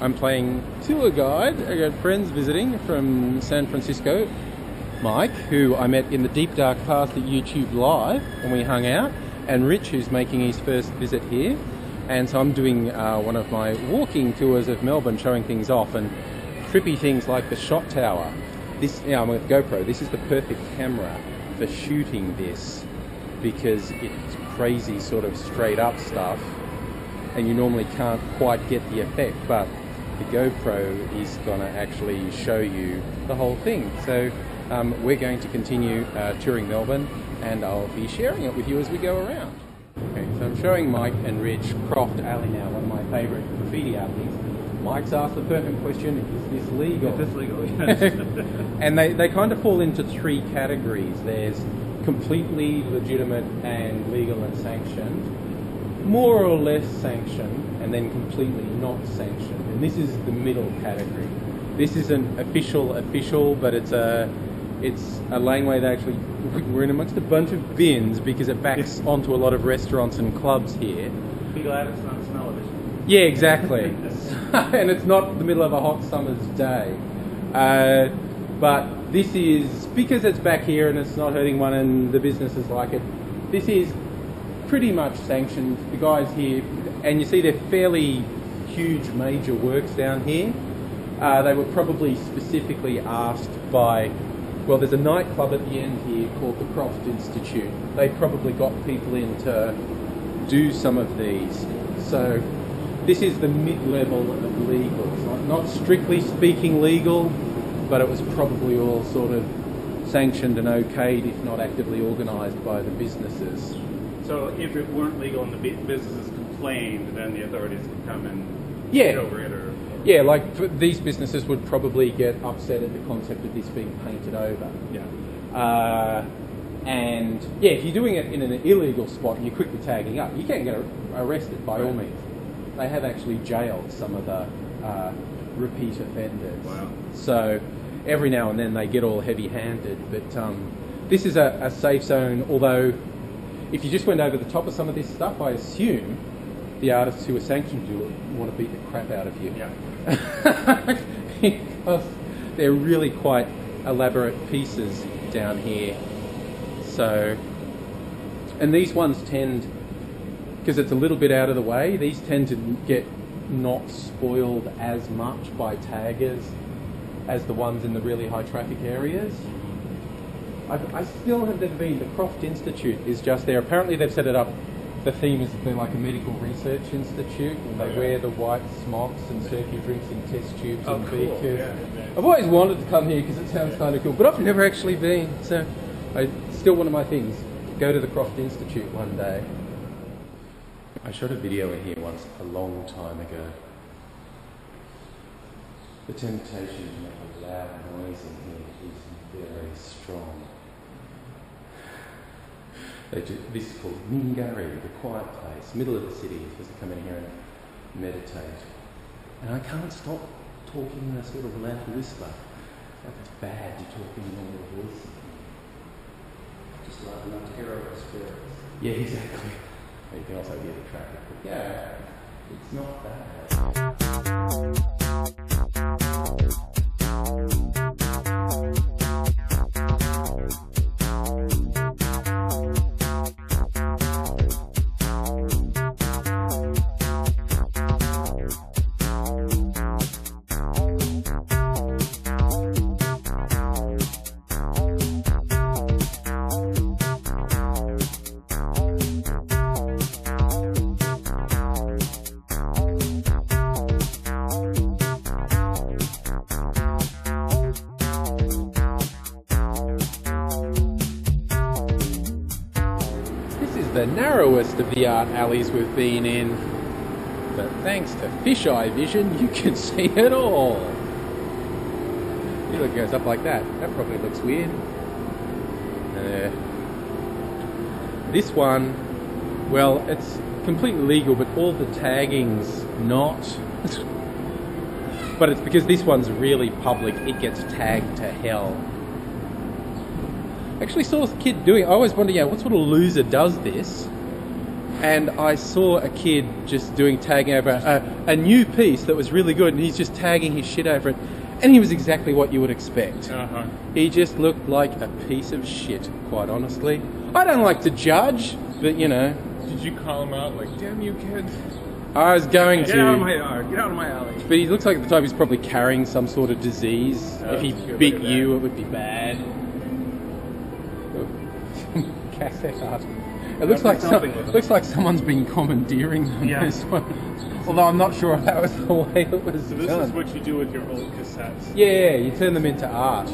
I'm playing tour guide. I got friends visiting from San Francisco. Mike, who I met in the deep dark past at YouTube Live, and we hung out, and Rich, who's making his first visit here. And so I'm doing one of my walking tours of Melbourne, showing things off, and trippy things like the shot tower. I'm with GoPro. This is the perfect camera for shooting this, because it's crazy sort of straight up stuff, and you normally can't quite get the effect, but the GoPro is going to actually show you the whole thing. So we're going to continue touring Melbourne, and I'll be sharing it with you as we go around. Okay, so I'm showing Mike and Rich Croft Alley now, one of my favourite graffiti artists. Mike's asked the perfect question, is this legal? Is this legal, yes. And they kind of fall into three categories. There's completely legitimate and legal and sanctioned, more or less sanctioned, and then completely not sanctioned. And this is the middle category. This isn't official, but it's a laneway that actually, we're in amongst a bunch of bins because it backs onto a lot of restaurants and clubs here. Be glad it's not smell-o-vision. Yeah, exactly. And it's not the middle of a hot summer's day. But this is, because it's back here and it's not hurting one and the businesses like it, this is pretty much sanctioned. The guys here, and you see they're fairly huge major works down here. They were probably specifically asked by, well, there's a nightclub at the end here called the Croft Institute. They probably got people in to do some of these. So this is the mid-level of legal. It's not strictly speaking legal, but it was probably all sort of sanctioned and okayed, if not actively organised by the businesses. So if it weren't legal and the businesses complained, then the authorities would come and get over it? Or... Yeah, like these businesses would probably get upset at the concept of this being painted over. Yeah. And yeah, if you're doing it in an illegal spot and you're quickly tagging up, you can get arrested by all means. They have actually jailed some of the repeat offenders. Wow. So every now and then they get all heavy-handed, but this is a safe zone, although if you just went over the top of some of this stuff, I assume the artists who are sanctioned want to beat the crap out of you. Yeah. Because they're really quite elaborate pieces down here. So, and these ones tend, because it's a little bit out of the way, these tend to get not spoiled as much by taggers as the ones in the really high traffic areas. I still have never been. The Croft Institute is just there. Apparently they've set it up, the theme is they're like a medical research institute, and they wear the white smocks and serve you drinks in test tubes and beakers. Yeah. I've always wanted to come here because it sounds kind of cool, but I've never actually been, so still one of my things, go to the Croft Institute one day. I shot a video in here once a long time ago. The temptation to make a loud noise in here is very strong. This is called Mingari, the quiet place, middle of the city, if you come in here and meditate. And I can't stop talking in a sort of loud whisper. Like it's bad to talk in a normal voice. Just loud enough to hear our spirits. Yeah, exactly. You can also hear the traffic. But yeah, it's not bad. The narrowest of the art alleys we've been in, but thanks to fisheye vision you can see it all. It goes up like that. That probably looks weird. This one, well, it's completely legal, but all the tagging's not. But it's because this one's really public, it gets tagged to hell. I actually saw a kid doing it. I always wonder, what sort of loser does this? and I saw a kid just doing tagging over a new piece that was really good, and he's just tagging his shit over it, and he was exactly what you would expect. Uh-huh. He just looked like a piece of shit, quite honestly. I don't like to judge, but you know. Did you call him out like, damn you kid? I was going to. Get out of my yard, get out of my alley. But he looks like the type who's probably carrying some sort of disease. If he good, bit look at you, that. it would be bad. It looks like something with them. looks like someone's been commandeering them Yeah. as well. Although I'm not sure if that was the way it was So this done. is what you do with your old cassettes. Yeah, you turn them into art.